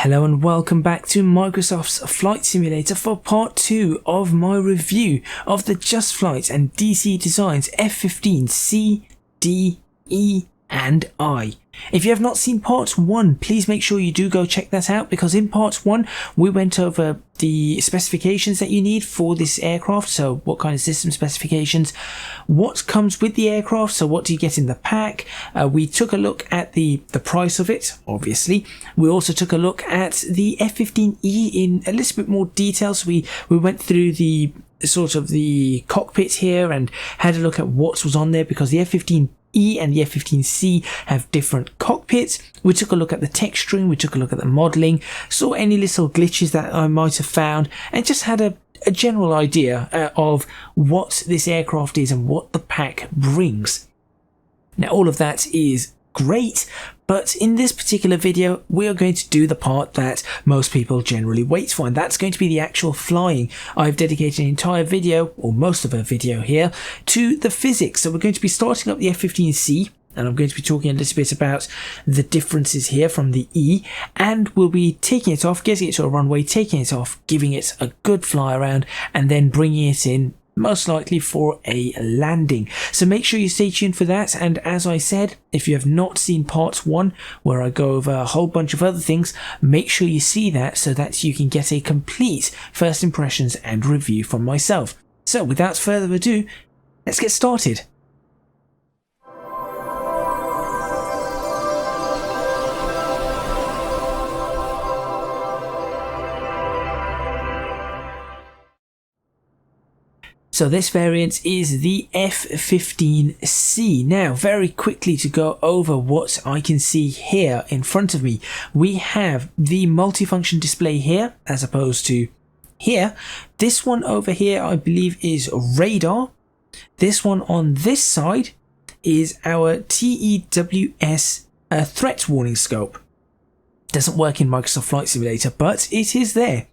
Hello and welcome back to Microsoft's Flight Simulator for part 2 of my review of the JustFlight and DC Designs F-15 C, D, E and I. If you have not seen part 1, please make sure you do go check that out, because in part 1 we went over the specifications that you need for this aircraft. So what kind of system specifications, what comes with the aircraft, so what do you get in the pack. We took a look at the price of it, obviously. We also took a look at the F-15E in a little bit more detail. So we went through the sort of the cockpit here and had a look at what was on there, because the F-15E and the F-15C have different cockpits. We took a look at the texturing, we took a look at the modelling, saw any little glitches that I might have found, and just had a general idea of what this aircraft is and what the pack brings. Now all of that is great, but in this particular video we are going to do the part that most people generally wait for, and that's going to be the actual flying. I've dedicated an entire video, or most of a video here, to the physics. So we're going to be starting up the F-15C, and I'm going to be talking a little bit about the differences here from the E, and we'll be taking it off, getting it to a runway, taking it off, giving it a good fly around, and then bringing it in, most likely for a landing. So make sure you stay tuned for that. And as I said, if you have not seen part 1, where I go over a whole bunch of other things, make sure you see that so that you can get a complete first impressions and review from myself. So without further ado, let's get started. So this variant is the F-15C. Now, very quickly to go over what I can see here in front of me. We have the multifunction display here, as opposed to here. This one over here, I believe, is radar. This one on this side is our TEWS threat warning scope. Doesn't work in Microsoft Flight Simulator, but it is there.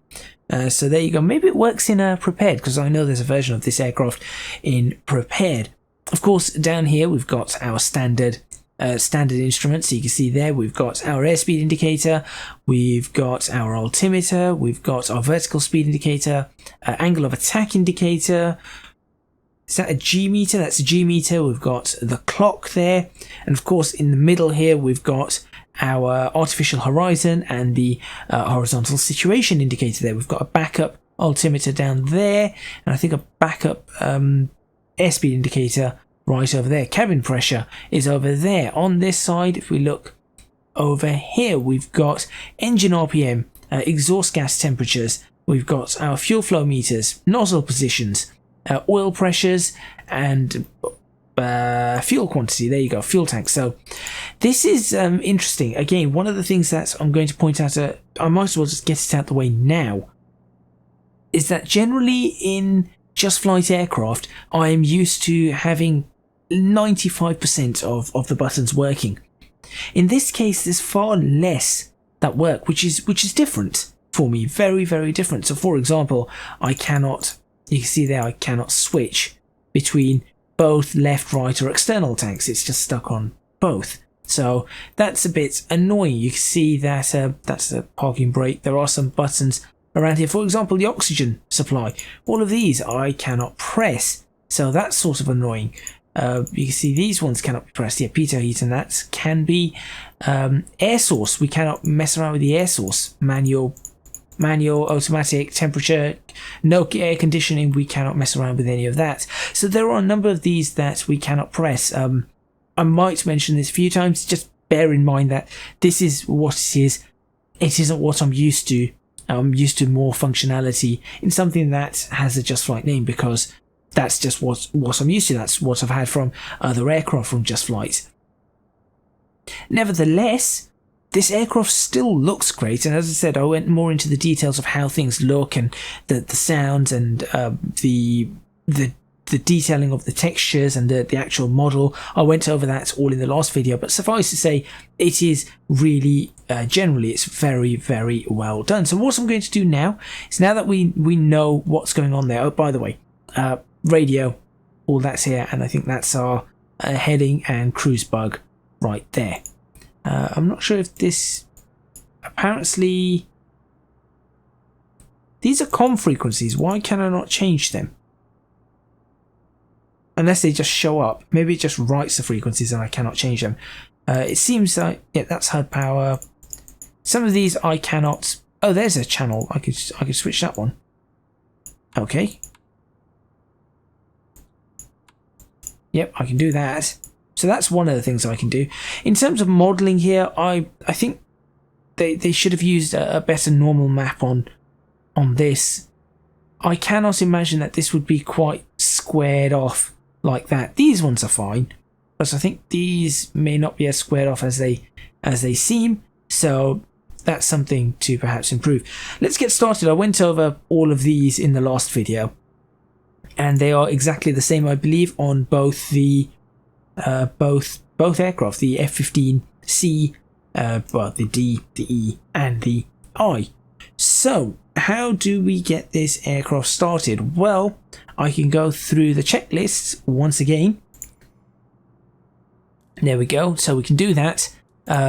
So there you go. Maybe it works in Prepared, because I know there's a version of this aircraft in Prepared. Of course, down here we've got our standard instruments. So you can see there we've got our airspeed indicator, we've got our altimeter, we've got our vertical speed indicator, angle of attack indicator. Is that a G meter? That's a G meter. We've got the clock there, and of course in the middle here we've got our artificial horizon and the horizontal situation indicator there. We've got a backup altimeter down there, and I think a backup airspeed indicator right over there. Cabin pressure is over there. On this side, if we look over here, we've got engine RPM, exhaust gas temperatures, we've got our fuel flow meters, nozzle positions, oil pressures, and fuel quantity. There you go, fuel tank. So this is interesting. Again, one of the things that I'm going to point out, I might as well just get it out the way now, is that generally in JustFlight aircraft I am used to having 95% of the buttons working. In this case there's far less that work, which is different for me, very, very different. So for example, you can see there I cannot switch between both left, right or external tanks. It's just stuck on both. So that's a bit annoying. You can see that that's a parking brake. There are some buttons around here. For example, the oxygen supply. All of these I cannot press. So that's sort of annoying. You can see these ones cannot be pressed. Yeah, pitot heat, and that can be air source. We cannot mess around with the air source. Manual, automatic, temperature, no air conditioning, we cannot mess around with any of that. So there are a number of these that we cannot press. I might mention this a few times, just bear in mind that this is what it is. It isn't what I'm used to. I'm used to more functionality in something that has a JustFlight name, because that's just what I'm used to. That's what I've had from other aircraft from JustFlight. Nevertheless, this aircraft still looks great, and as I said, I went more into the details of how things look and the sounds and the detailing of the textures and the actual model. I went over that all in the last video, but suffice to say, it is really generally it's very, very well done. So what I'm going to do now is, now that we know what's going on there. Oh, by the way, radio, all that's here, and I think that's our heading and cruise bug right there. I'm not sure if this apparently these are comm frequencies. Why can I not change them? Unless they just show up. Maybe it just writes the frequencies and I cannot change them. It seems like, yeah, that's HUD power. Some of these I cannot. Oh, there's a channel. I could switch that one. Okay. Yep, I can do that. So that's one of the things I can do. In terms of modeling here, I think they should have used a better normal map on this. I cannot imagine that this would be quite squared off like that. These ones are fine, but I think these may not be as squared off as they seem. So that's something to perhaps improve. Let's get started. I went over all of these in the last video, and they are exactly the same, I believe, on both the both aircraft, the F-15C, well, the D, the E, and the I. So how do we get this aircraft started? Well, I can go through the checklists once again. There we go. So we can do that.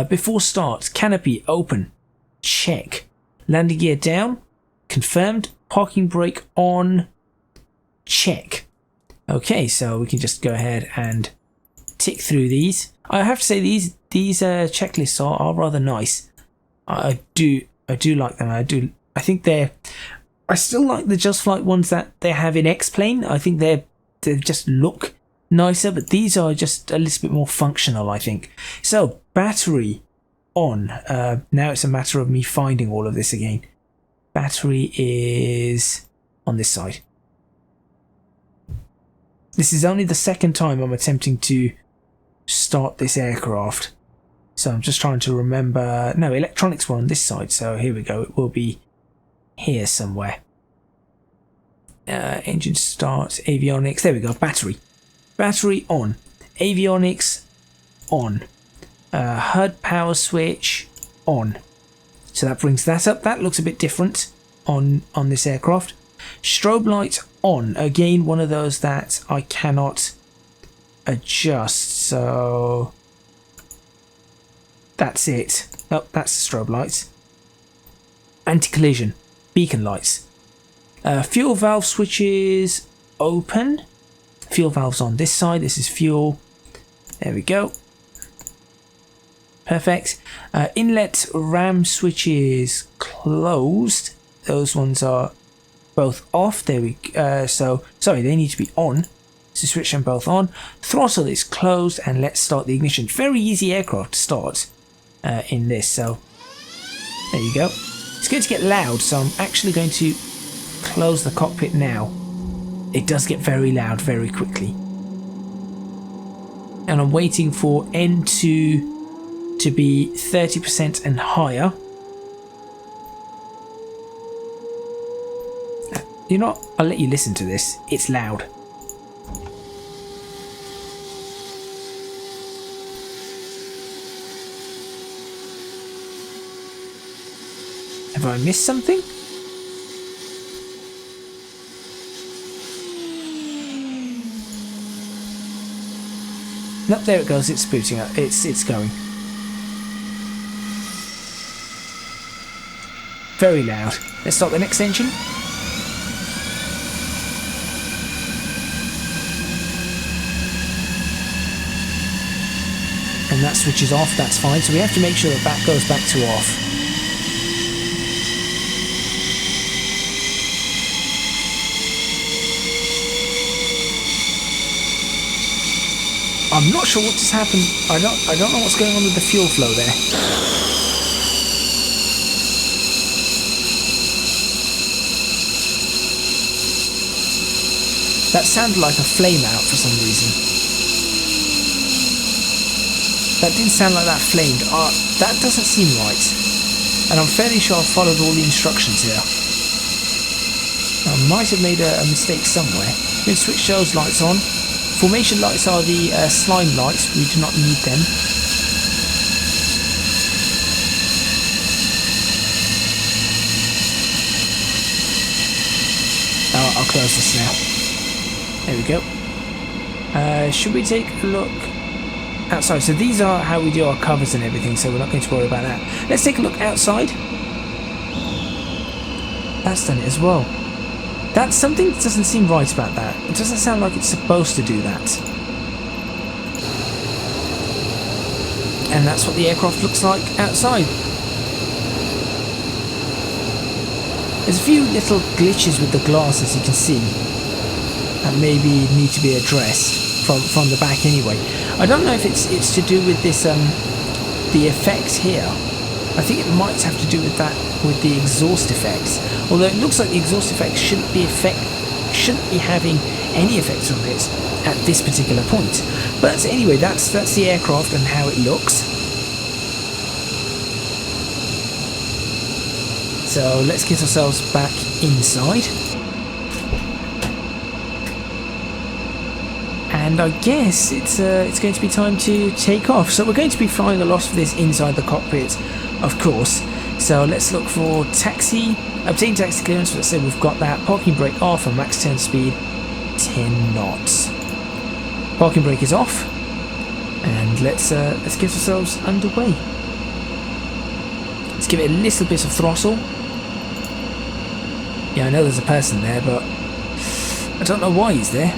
Before start, canopy open, check. Landing gear down, confirmed. Parking brake on, check. Okay, so we can just go ahead and tick through these. I have to say these checklists are rather nice. I do like them. I think I still like the JustFlight ones that they have in X-Plane. I think they just look nicer, but these are just a little bit more functional, I think. So battery on. Now it's a matter of me finding all of this again. Battery is on this side. This is only the second time I'm attempting to start this aircraft. So I'm just trying to remember. No, electronics were on this side. So here we go. It will be here somewhere. Engine start, avionics. There we go. Battery. Battery on. Avionics on. HUD power switch on. So that brings that up. That looks a bit different on this aircraft. Strobe light on. Again, one of those that I cannot adjust. So that's it. Oh, that's the strobe lights. Anti-collision. Beacon lights. Fuel valve switches open. Fuel valves on this side. This is fuel. There we go. Perfect. Inlet ram switches closed. Those ones are both off. There we so sorry, they need to be on. So switch them both on. Throttle is closed, and let's start the ignition. Very easy aircraft to start in this. So there you go. It's going to get loud, so I'm actually going to close the cockpit now. It does get very loud very quickly. And I'm waiting for N2 to be 30% and higher. You know what? I'll let you listen to this. It's loud. Have I missed something? Nope, there it goes. It's booting up. It's going. Very loud. Let's start the next engine. And that switches off. That's fine. So we have to make sure that that goes back to off. I'm not sure what just happened. I don't know what's going on with the fuel flow there. That sounded like a flame out for some reason. That didn't sound like that flamed. That doesn't seem right. And I'm fairly sure I've followed all the instructions here. I might have made a mistake somewhere. We'll switch those lights on. Formation lights are the slime lights. We do not need them. I'll close this now. There we go. Should we take a look outside. So these are how we do our covers and everything, so we're not going to worry about that. Let's take a look outside. That's done it as well. That's something that doesn't seem right about that. It doesn't sound like it's supposed to do that. And that's what the aircraft looks like outside. There's a few little glitches with the glass, as you can see, that maybe need to be addressed from the back anyway. I don't know if it's to do with this the effect here. I think it might have to do with that, with the exhaust effects. Although it looks like the exhaust effects shouldn't be having any effects on it at this particular point. But anyway, that's the aircraft and how it looks. So let's get ourselves back inside. And I guess it's going to be time to take off. So we're going to be flying a lot of this inside the cockpit, of course. So let's look for taxi, obtain taxi clearance. Let's say we've got that. Parking brake off and max turn speed 10 knots. Parking brake is off, and let's get ourselves underway. Let's give it a little bit of throttle. Yeah, I know there's a person there, but I don't know why he's there.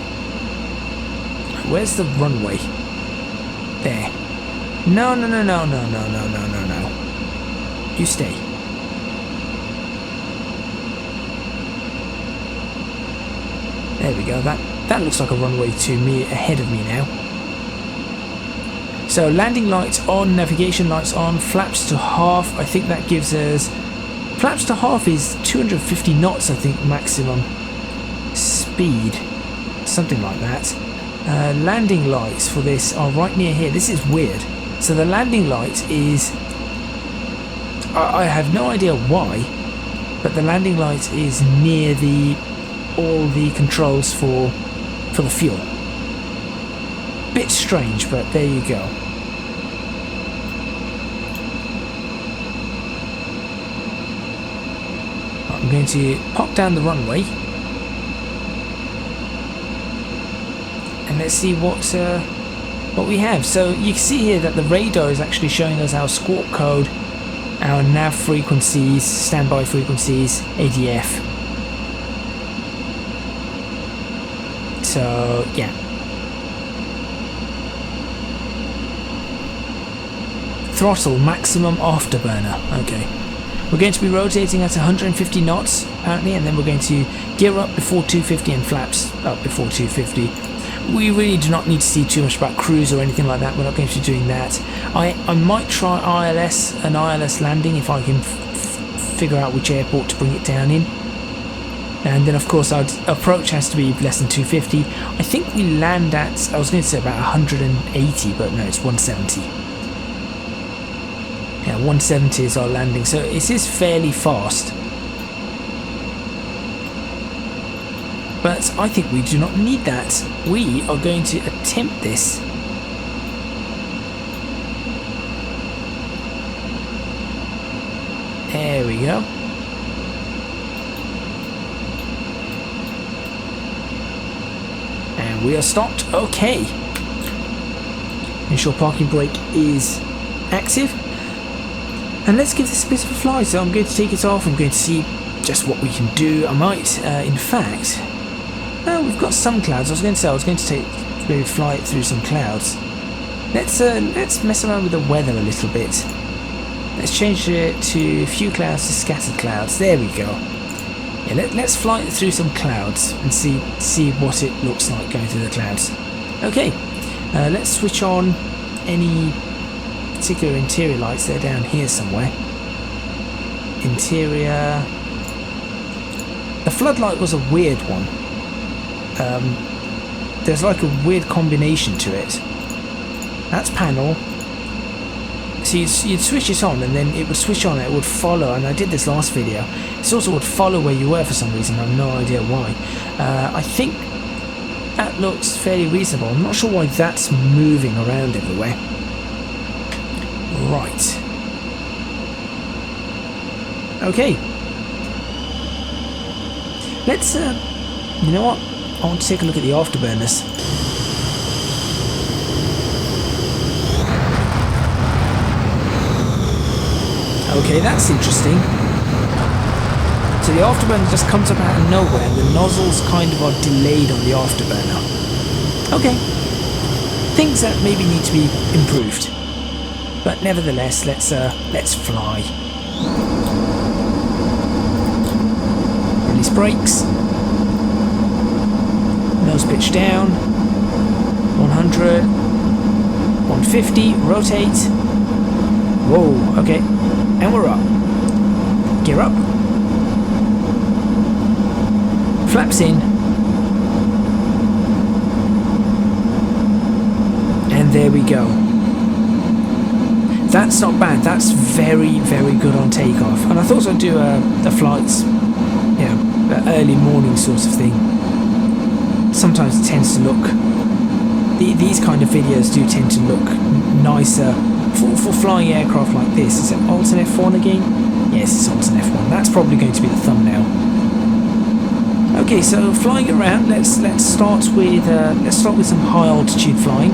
Where's the runway? There. No. You stay. There we go. That looks like a runway to me, ahead of me now. So landing lights on, navigation lights on, flaps to half. I think that gives us... Flaps to half is 250 knots, I think, maximum speed. Something like that. Landing lights for this are right near here. This is weird. So the landing light is... I have no idea why, but the landing light is near all the controls for the fuel. Bit strange, but there you go. I'm going to pop down the runway and let's see what we have. So you can see here that the radar is actually showing us our squawk code, our nav frequencies, standby frequencies, ADF. So yeah. Throttle maximum afterburner. Okay. We're going to be rotating at 150 knots apparently, and then we're going to gear up before 250 and flaps up before 250. We really do not need to see too much about cruise or anything like that. We're not going to be doing that. I might try an ILS landing if I can figure out which airport to bring it down in. And then of course our approach has to be less than 250. I think we land at, I was going to say about 180, but no, it's 170. Yeah, 170 is our landing, so it is fairly fast. But I think we do not need that. We are going to attempt this. There we go. And we are stopped. Okay. Ensure parking brake is active. And let's give this a bit of a fly. So I'm going to take it off. I'm going to see just what we can do. I might, in fact... Oh, we've got some clouds. I was going to maybe fly it through some clouds. Let's mess around with the weather a little bit. Let's change it to few clouds to scattered clouds. There we go. Yeah, let's fly it through some clouds and see what it looks like going through the clouds. Okay, let's switch on any particular interior lights. They're down here somewhere. Interior. The floodlight was a weird one. There's like a weird combination to it. That's panel. So you'd switch it on and then it would switch on, it would follow, and I did this last video. It also would follow where you were for some reason. I have no idea why. I think that looks fairly reasonable. I'm not sure why that's moving around everywhere. Right. Okay. Let's, you know what? I want to take a look at the Afterburners. Okay, that's interesting. So the afterburner just comes up out of nowhere and the nozzles kind of are delayed on the afterburner. Okay. Things that maybe need to be improved. But nevertheless, let's fly. Release brakes. Nose pitch down. 100. 150. Rotate. Whoa, okay. And we're up. Gear up. Flaps in. And there we go. That's not bad. That's very, very good on takeoff. And I thought I'd do the flights, you know, early morning sort of thing. Sometimes it tends to look, these kind of videos do tend to look nicer for flying aircraft like this. Is it Alt and F1 again? Yes, it's Alt and F1. That's probably going to be the thumbnail. Okay, so flying around, let's start with some high altitude flying.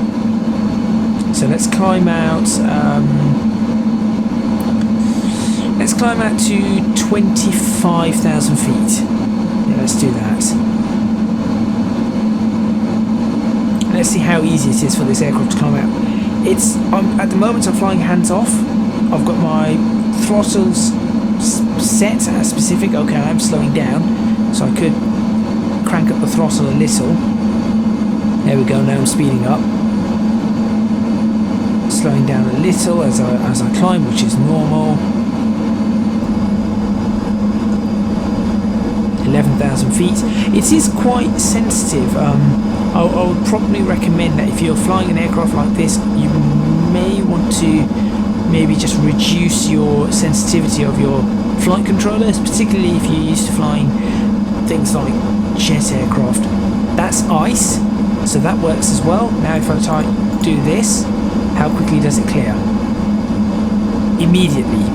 So let's climb out. Let's climb out to 25,000 feet. Yeah, let's do that. Let's see how easy it is for this aircraft to climb out. At the moment I'm flying hands off. I've got my throttles set as specific. Okay, I'm slowing down, so I could crank up the throttle a little. There we go. Now I'm speeding up. Slowing down a little as I climb, which is normal. 11,000 feet. It is quite sensitive. I would probably recommend that if you're flying an aircraft like this, you may want to maybe just reduce your sensitivity of your flight controllers, particularly if you're used to flying things like jet aircraft. That's ice, so that works as well. Now if I do this, how quickly does it clear? Immediately.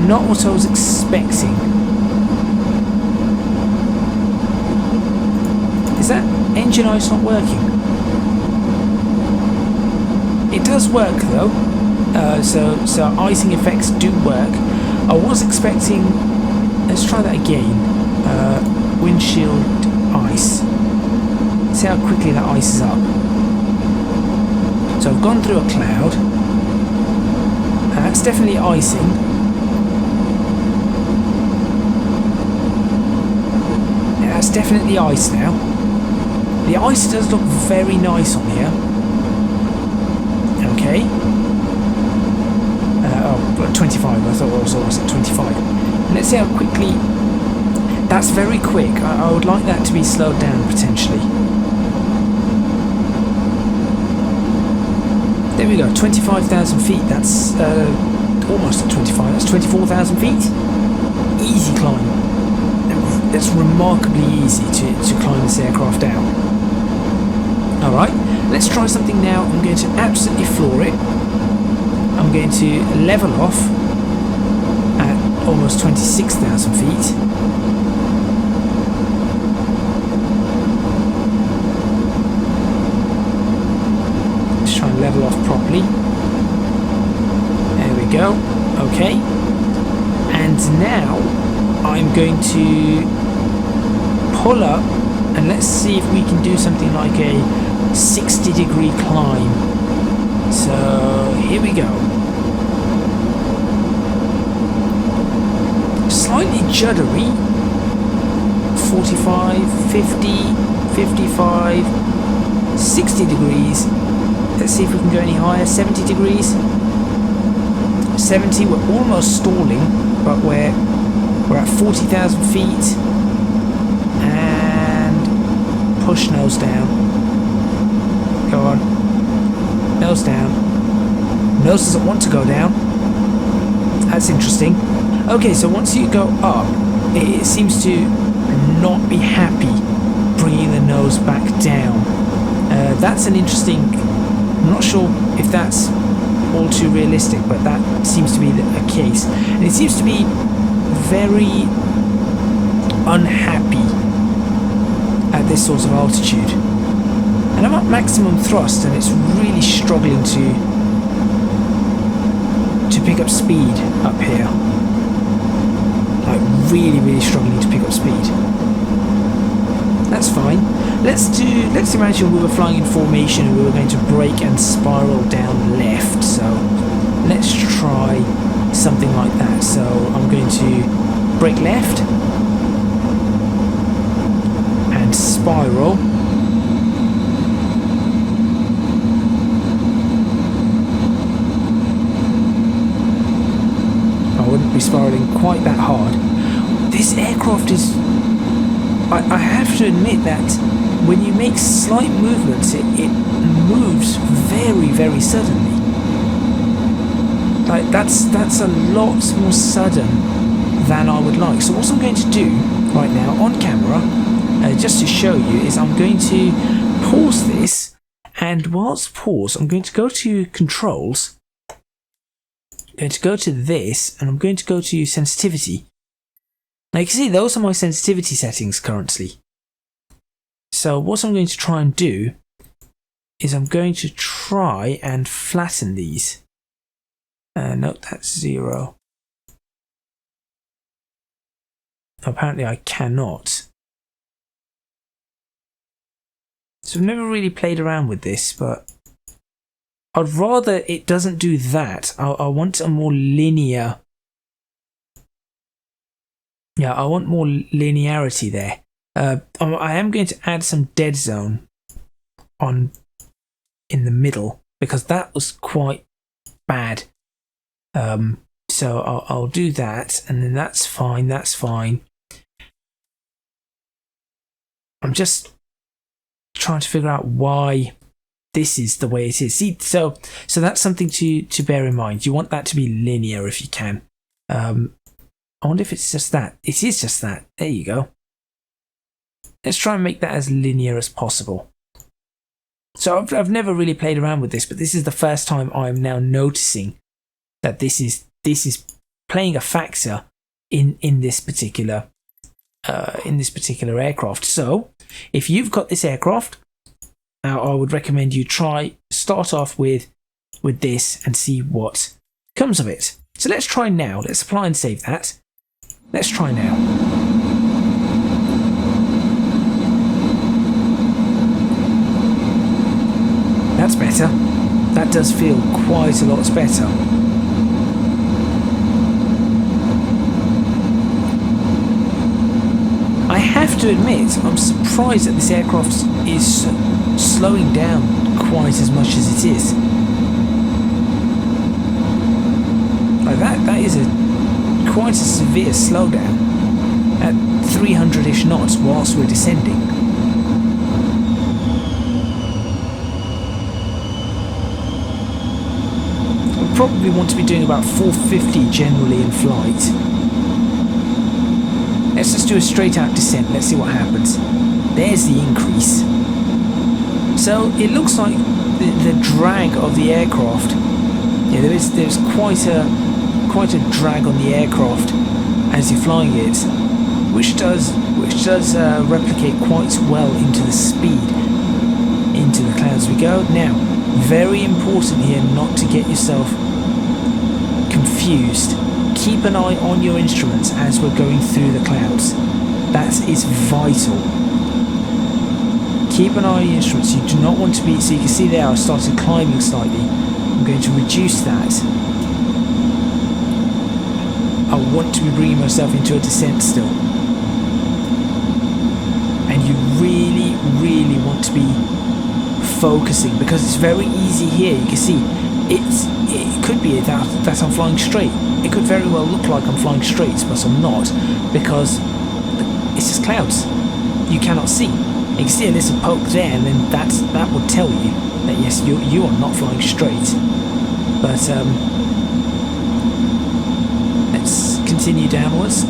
Not what I was expecting. Is that engine ice not working? It does work though. So icing effects do work. I was expecting. Let's try that again. Windshield ice. See how quickly that ices up. So I've gone through a cloud. And that's definitely icing. Yeah, that's definitely ice now. The ice does look very nice on here. Okay. 25. I thought I was at 25. Let's see how quickly. That's very quick. I would like that to be slowed down potentially. There we go. 25,000 feet. That's almost at 25. That's 24,000 feet. Easy climb. It's remarkably easy to climb this aircraft out. Alright, let's try something now. I'm going to absolutely floor it. I'm going to level off at almost 26,000 feet. Let's try and level off properly. There we go. Okay. And now I'm going to pull up and let's see if we can do something like a 60-degree climb. So here we go. Slightly juddery. 45, 50, 55, 60 degrees. Let's see if we can go any higher. 70 degrees. 70. We're almost stalling, but we're at 40,000 feet. And push nose down. Go on. Nose down. Nose doesn't want to go down. That's interesting. Okay, so once you go up, it seems to not be happy bringing the nose back down. That's an interesting. I'm not sure if that's all too realistic, but that seems to be a case. And it seems to be very unhappy at this sort of altitude. And I'm at maximum thrust and it's really struggling pick up speed up here. Like really struggling to pick up speed. That's fine. Let's imagine we were flying in formation and we were going to brake and spiral down left. So let's try something like that. So I'm going to brake left and spiral. I wouldn't be spiraling quite that hard. This aircraft is... I have to admit that when you make slight movements, it moves very suddenly. Like that's a lot more sudden than I would like. So what I'm going to do right now on camera, just to show you, is I'm going to pause this, and whilst pause, I'm going to go to controls. I'm going to go to this, and I'm going to go to sensitivity. Now you can see those are my sensitivity settings currently. So what I'm going to try and do is I'm going to try and flatten these. No, that's 0. Apparently I cannot. So I've never really played around with this, but I'd rather it doesn't do that. I want a more linear... Yeah, I want more linearity there. I am going to add some dead zone on in the middle because that was quite bad. So I'll do that, and then that's fine. That's fine. I'm just trying to figure out why this is the way it is. See, so that's something to bear in mind. You want that to be linear if you can. I wonder if it's just that. It is just that. There you go. Let's try and make that as linear as possible. So I've never really played around with this, but this is the first time I'm now noticing that this is playing a factor in this particular aircraft. So if you've got this aircraft, I would recommend you start off with this and see what comes of it. So let's try now. Let's apply and save that. Let's try now. That's better. That does feel quite a lot better. I have to admit, I'm surprised that this aircraft is slowing down quite as much as it is. Like that is quite a severe slowdown at 300-ish knots whilst we're descending. I'll probably want to be doing about 450 generally in flight. Let's just do a straight out descent. Let's see what happens. There's the increase. So it looks like the drag of the aircraft. Yeah, there's quite a drag on the aircraft as you're flying it, which does replicate quite well into the speed, into the clouds we go. Now, very important here not to get yourself confused. Keep an eye on your instruments as we're going through the clouds. That is vital. Keep an eye on your instruments. You do not want to be... So you can see there I started climbing slightly. I'm going to reduce that. I want to be bringing myself into a descent still. And you really want to be focusing, because it's very easy here. You can see it could be that I'm flying straight. It could very well look like I'm flying straight, but I'm not, because it's just clouds. You cannot see. You can see a little poke there, and then that would tell you that yes, you are not flying straight. But let's continue downwards.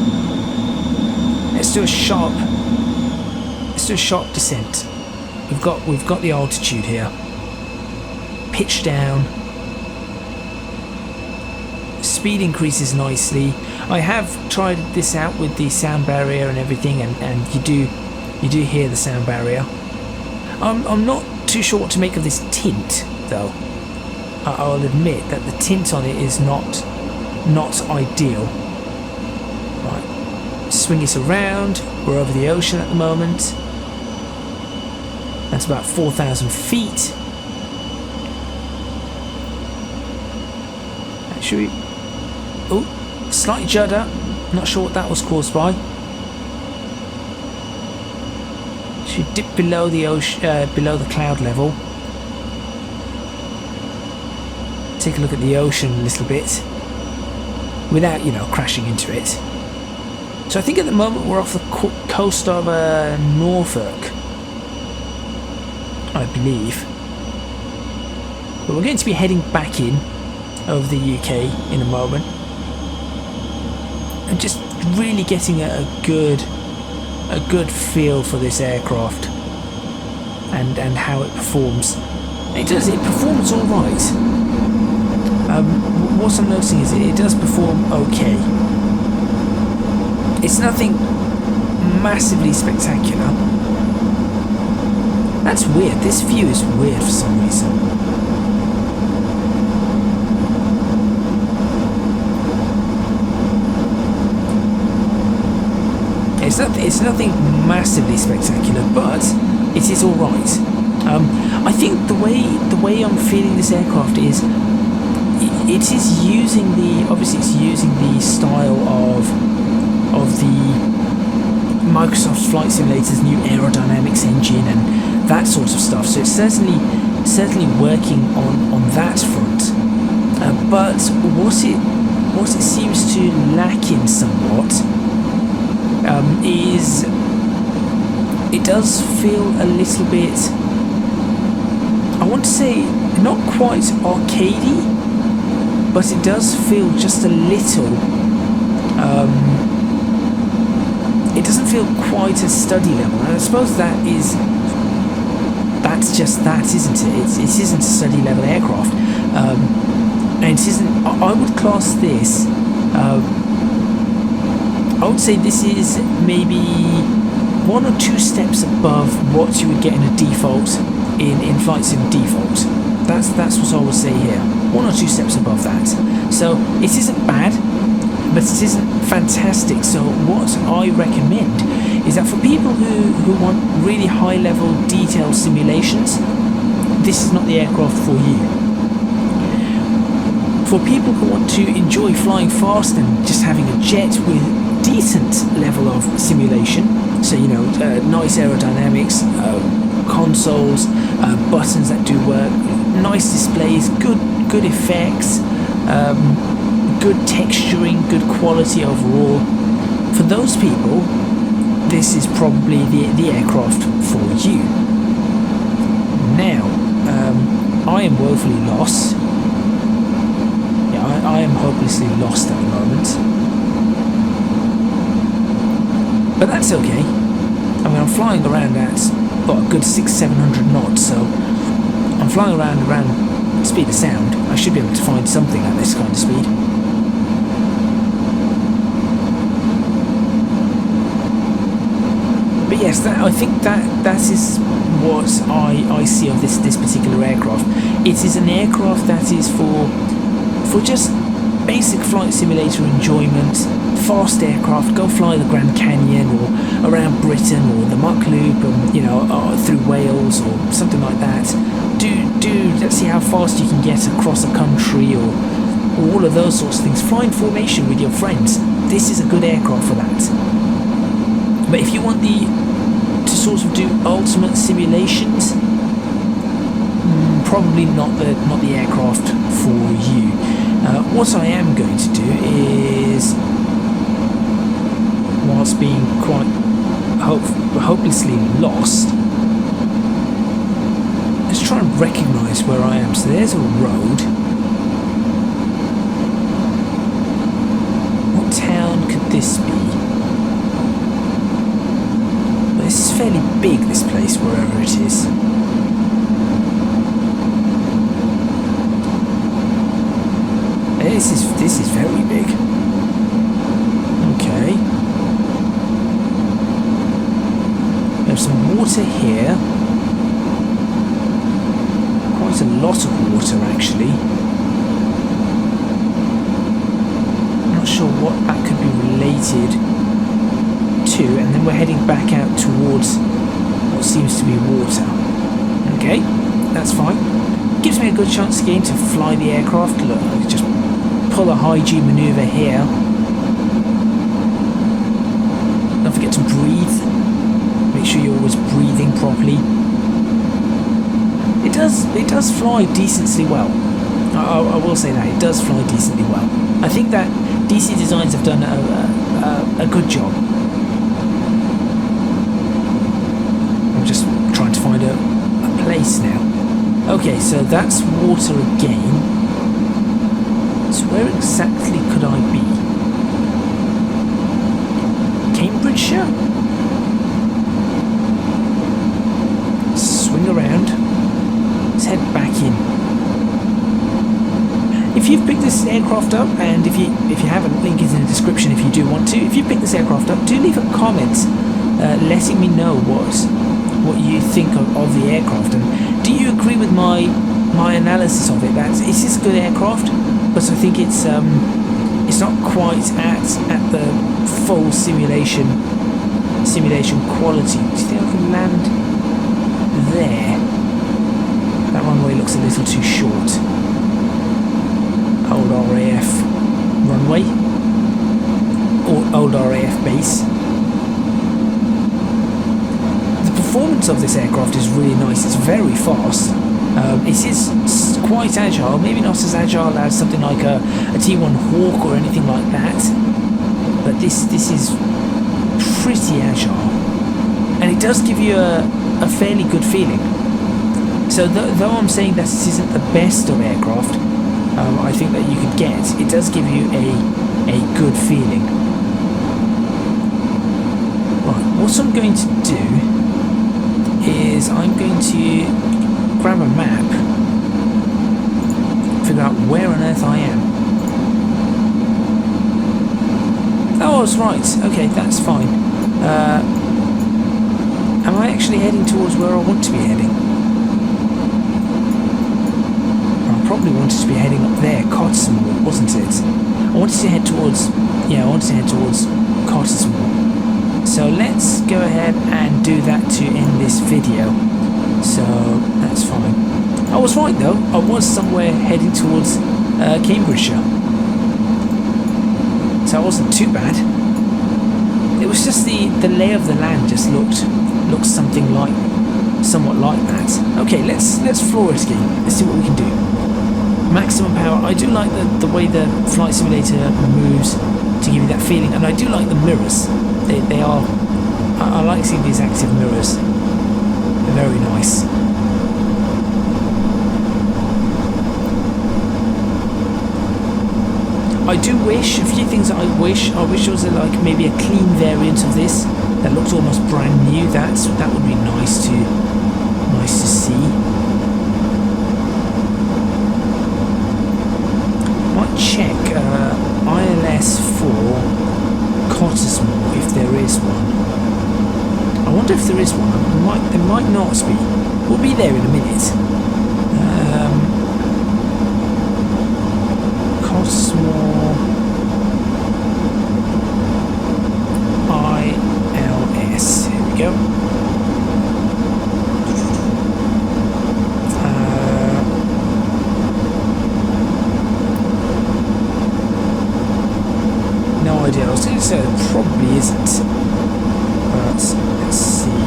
Let's do a sharp descent. We've got the altitude here. Pitch down. Speed increases nicely. I have tried this out with the sound barrier and everything, and you do hear the sound barrier. I'm not too sure what to make of this tint though. I'll admit that the tint on it is not not ideal. Right, swing it around. We're over the ocean at the moment. That's about 4,000 feet. Should we... Oh, slight judder. Not sure what that was caused by. Should dip below the ocean, below the cloud level. Take a look at the ocean a little bit, without, you know, crashing into it. So I think at the moment we're off the coast of Norfolk, I believe. But we're going to be heading back in over the UK in a moment, and just really getting a good feel for this aircraft and how it performs. It performs all right. What I'm noticing is it does perform okay. It's nothing massively spectacular. That's weird. This view is weird for some reason. It's nothing massively spectacular, but it is all right. I think the way I'm feeling this aircraft is it is using the style of the Microsoft Flight Simulator's new aerodynamics engine and that sort of stuff. So it's certainly working on that front. But what it seems to lack in somewhat is it does feel a little bit, I want to say, not quite arcadey, but it does feel just a little, it doesn't feel quite a study level, and I suppose that's just that, isn't it? It isn't a study level aircraft, and it isn't, I would class this, I would say this is maybe 1 or 2 steps above what you would get in a default, in Flight Sim default. That's what I would say here. 1 or 2 steps above that. So it isn't bad, but it isn't fantastic. So what I recommend is that for people who want really high level detailed simulations, this is not the aircraft for you. For people who want to enjoy flying fast and just having a jet with decent level of simulation, so you know, nice aerodynamics, consoles, buttons that do work, nice displays, good effects, good texturing, good quality overall. For those people, this is probably the aircraft for you. Now, I am woefully lost. Yeah, I am hopelessly lost at the moment. But that's okay. I mean, I'm flying around at a good 600-700 knots, so I'm flying around speed of sound. I should be able to find something at this kind of speed. But yes, I think that is what I see of this particular aircraft. It is an aircraft that is for just basic flight simulator enjoyment. Fast aircraft, go fly the Grand Canyon or around Britain or the Muck Loop, and you know, through Wales or something like that. Let's see how fast you can get across a country, or all of those sorts of things. Fly in formation with your friends. This is a good aircraft for that. But if you want to sort of do ultimate simulations, probably not the aircraft for you. What I am going to do is, whilst being quite hopelessly lost, let's try and recognise where I am. So there's a road. What town could this be? Well, this is fairly big, this place, wherever it is. This is very big. Okay. There's some water here. Quite a lot of water, actually. sure what that could be related to, and then we're heading back out towards what seems to be water. Okay, that's fine. Gives me a good chance again to fly the aircraft. Look, just pull a high G maneuver here. Don't forget to breathe. Make sure you're always breathing properly. It does fly decently well. I will say that it does fly decently well. I think that DC Designs have done a good job. I'm just trying to find a place now. Okay, so that's water again. So where exactly could I be? Cambridgeshire? Swing around. Let's head back in. If you've picked this aircraft up, and if you haven't, link is in the description if you do want to. If you picked this aircraft up, do leave a comment letting me know what you think of the aircraft, and do you agree with my analysis of it? That it's just a good aircraft, but I think it's not quite at the full simulation quality. Do you think I can land there? That runway looks a little too short. Old RAF runway, or old RAF base. The performance of this aircraft is really nice. It's very fast. It is quite agile, maybe not as agile as something like a T1 Hawk or anything like that, but this is pretty agile, and it does give you a fairly good feeling. So though I'm saying that this isn't the best of aircraft, I think that you could get, it does give you a good feeling. Right, what I'm going to do is I'm going to grab a map, figure out where on earth I am. Oh, I was right. Okay, that's fine. Am I actually heading towards where I want to be heading? Probably wanted to be heading up there, Cottesmore, wasn't it? I wanted to head towards Cottesmore. So let's go ahead and do that to end this video. So that's fine. I was right though. I was somewhere heading towards Cambridgeshire. So it wasn't too bad. It was just the lay of the land just looked somewhat like that. Okay, let's floor it again. Let's see what we can do. Maximum power. I do like the way the flight simulator moves to give you that feeling, and I do like the mirrors. They are. I like seeing these active mirrors. They're very nice. I do wish a few things that I wish there was maybe a clean variant of this that looks almost brand new. That would be nice to see. Check ILS for Cottesmore if there is one. I wonder if there is one. There might not be. We'll be there in a minute. Cottesmore ILS. Here we go. I was going to say it probably isn't, but let's see.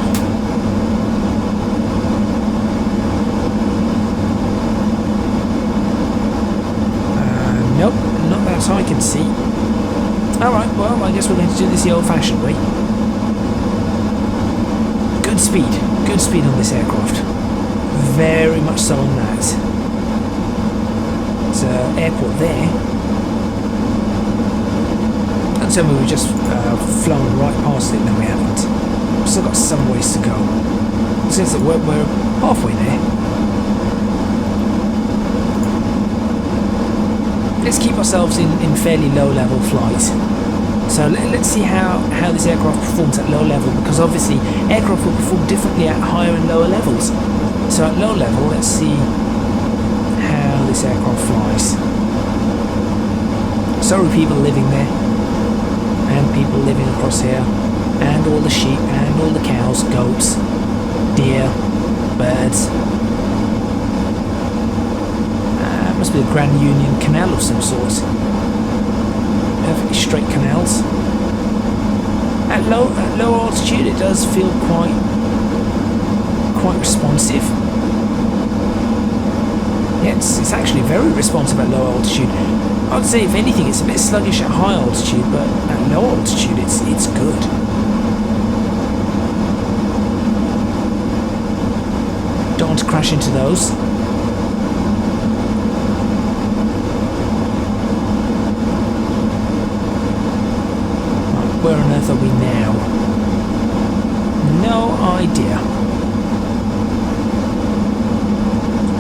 Nope, not that I can see. Alright, well, I guess we're going to do this the old-fashioned way. Good speed on this aircraft. Very much so on that. There's an airport there. Tell me we've just flown right past it. No, we haven't. We've still got some ways to go. Since we're halfway there. Let's keep ourselves in fairly low level flight. So let's see how this aircraft performs at low level, because obviously aircraft will perform differently at higher and lower levels. So at low level, let's see how this aircraft flies. So are people living there, and people living across here, and all the sheep, and all the cows, goats, deer, birds. Must be the Grand Union Canal of some sort. Perfectly straight canals. At low altitude, it does feel quite responsive. Yeah, it's actually very responsive at low altitude. I would say, if anything, it's a bit sluggish at high altitude, but at low altitude, it's good. Don't want to crash into those. Where on earth are we now? No idea.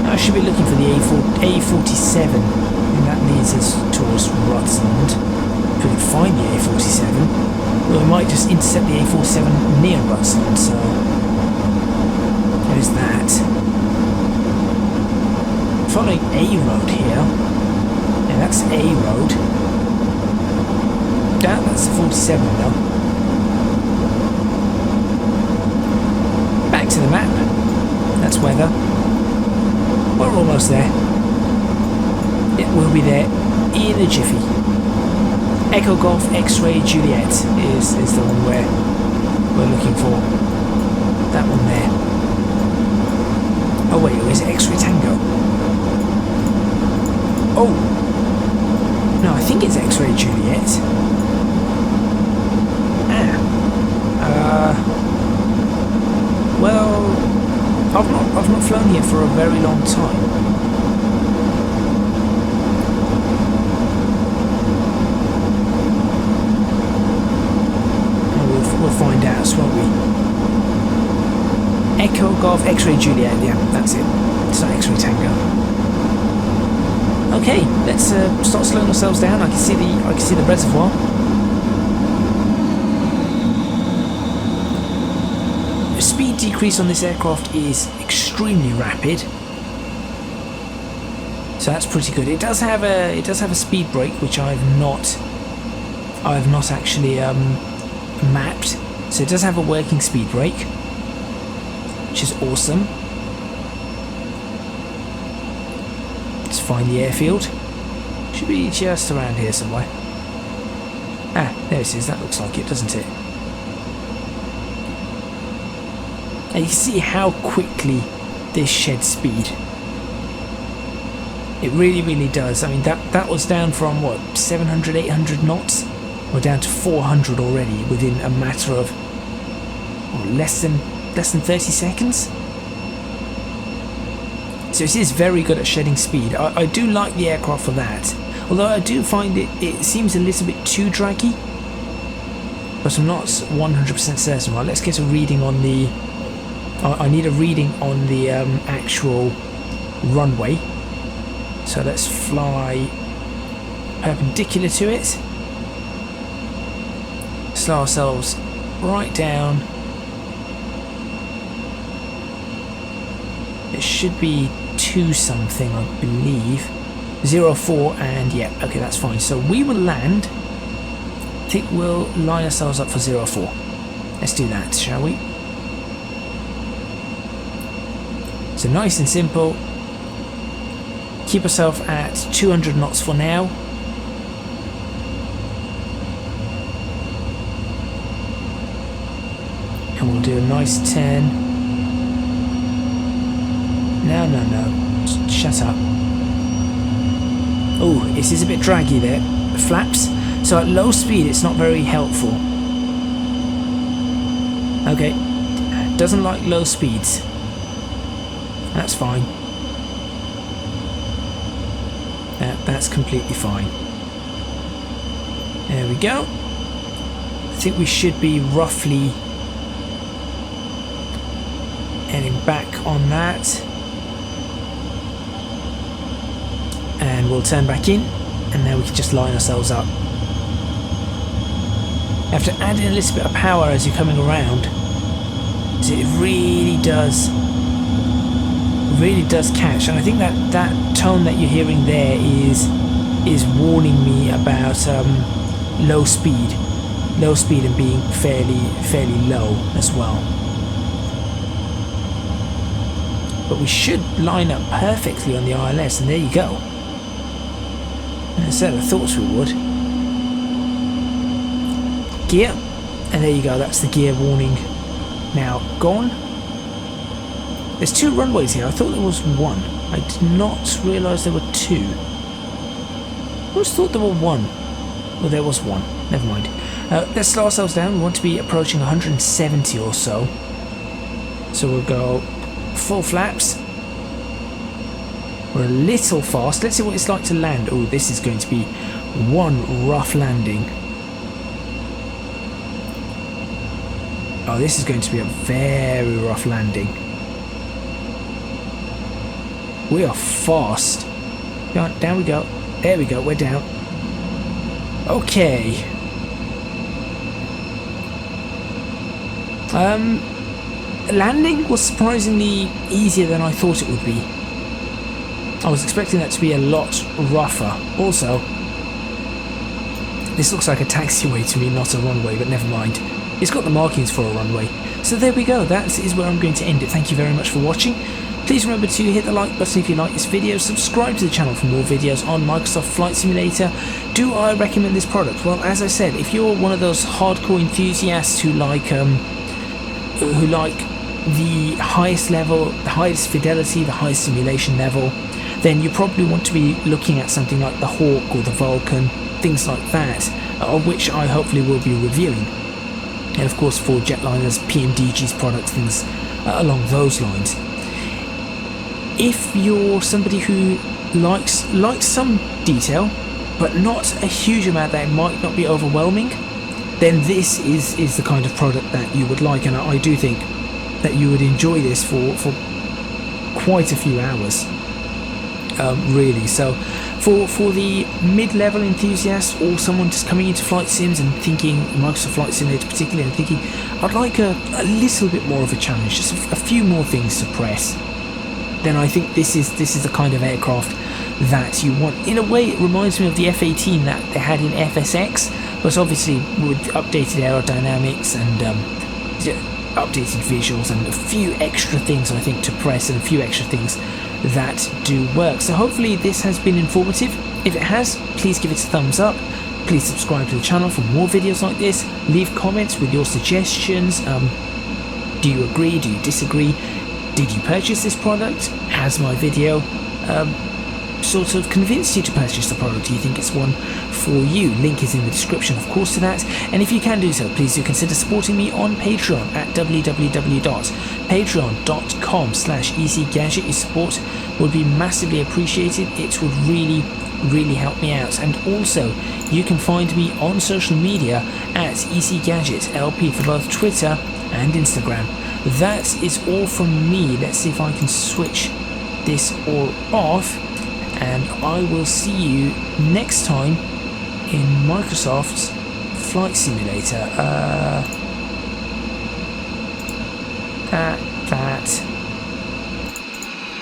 I should be looking for the A47, and that leads us towards Rutland. If we can find the A47, well, we might just intercept the A47 near Rutland, so there's that. Following A road here. Yeah, that's A road. That's the 47 though. Back to the map. That's weather. We're almost there. Yeah, we'll be there in a jiffy. Echo Golf X-Ray Juliet is the one we're looking for. That one there. Oh wait, or is it X-Ray Tango? Oh! No, I think it's X-Ray Juliet. Well, I've not flown here for a very long time. We'll find out, won't we? Echo Golf X-Ray Juliet, yeah, that's it. It's not X-Ray Tango. Okay, let's start slowing ourselves down. I can see the reservoir. The speed decrease on this aircraft is extremely rapid, so that's pretty good. It does have a speed brake, which I have not actually mapped. So it does have a working speed brake, which is awesome. Let's find the airfield. Should be just around here somewhere. Ah, there it is. That looks like it, doesn't it? And you can see how quickly this sheds speed. It really does. I mean, that was down from what, 700, 800 knots? We're down to 400 already within a matter of less than 30 seconds. So it is very good at shedding speed. I do like the aircraft for that. Although I do find it seems a little bit too draggy. But I'm not 100% certain. Right, let's get a reading on the... I need a reading on the actual runway. So let's fly perpendicular to it. Slow ourselves right down. It should be 2 something, I believe. 04, and yeah, okay, that's fine. So we will land. I think we'll line ourselves up for 04. Let's do that, shall we? So nice and simple. Keep yourself at 200 knots for now. And we'll do a nice turn. No. Shut up. Oh, this is a bit draggy there. The flaps. So at low speed, it's not very helpful. Okay. Doesn't like low speeds. That's fine. That's completely fine. There we go. I think we should be roughly heading back on that. And we'll turn back in, and then we can just line ourselves up. You have to add in a little bit of power as you're coming around. So it really does catch, and I think that tone that you're hearing there is is warning me about low speed and being fairly low as well. But we should line up perfectly on the ILS, and there you go. As I said, I thought we would. Gear, and there you go, that's the gear warning now gone. There's 2 runways here. I thought there was 1. I did not realise there were 2. I always thought there were 1. Well, there was 1. Never mind. Let's slow ourselves down. We want to be approaching 170 or so. So we'll go full flaps. We're a little fast. Let's see what it's like to land. Oh, this is going to be one rough landing. Oh, this is going to be a very rough landing. We are fast. Down we go. There we go, we're down. Okay. Landing was surprisingly easier than I thought it would be. I was expecting that to be a lot rougher. Also, this looks like a taxiway to me, not a runway, but never mind. It's got the markings for a runway. So there we go, that is where I'm going to end it. Thank you very much for watching. Please remember to hit the like button if you like this video, subscribe to the channel for more videos on Microsoft Flight Simulator. Do I recommend this product? Well, as I said, if you're one of those hardcore enthusiasts who like the highest level, the highest fidelity, the highest simulation level, then you probably want to be looking at something like the Hawk or the Vulcan, things like that, of which I hopefully will be reviewing. And of course for jetliners, PMDG's products, things along those lines. If you're somebody who likes some detail, but not a huge amount that it might not be overwhelming, then this is the kind of product that you would like, and I do think that you would enjoy this for quite a few hours, really. So for the mid-level enthusiast, or someone just coming into flight sims and thinking, Microsoft Flight Simulator particularly, and thinking, I'd like a little bit more of a challenge, just a few more things to press, then I think this is the kind of aircraft that you want. In a way, it reminds me of the F-18 that they had in FSX, but obviously with updated aerodynamics and updated visuals and a few extra things I think to press, and a few extra things that do work. So hopefully this has been informative. If it has, please give it a thumbs up. Please subscribe to the channel for more videos like this. Leave comments with your suggestions. Do you agree? Do you disagree? Did you purchase this product? Has my video sort of convinced you to purchase the product? Do you think it's one for you? Link is in the description, of course, to that. And if you can do so, please do consider supporting me on Patreon at www.patreon.com/ecgadget. Your support would be massively appreciated. It would really help me out. And also, you can find me on social media at ecgadgetlp for both Twitter and Instagram. That is all from me. Let's see if I can switch this all off, and I will see you next time in Microsoft's Flight Simulator.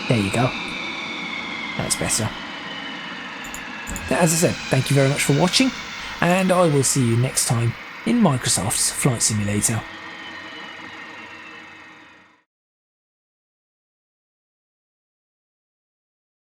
There you go. That's better. As I said, thank you very much for watching, and I will see you next time in Microsoft's Flight Simulator.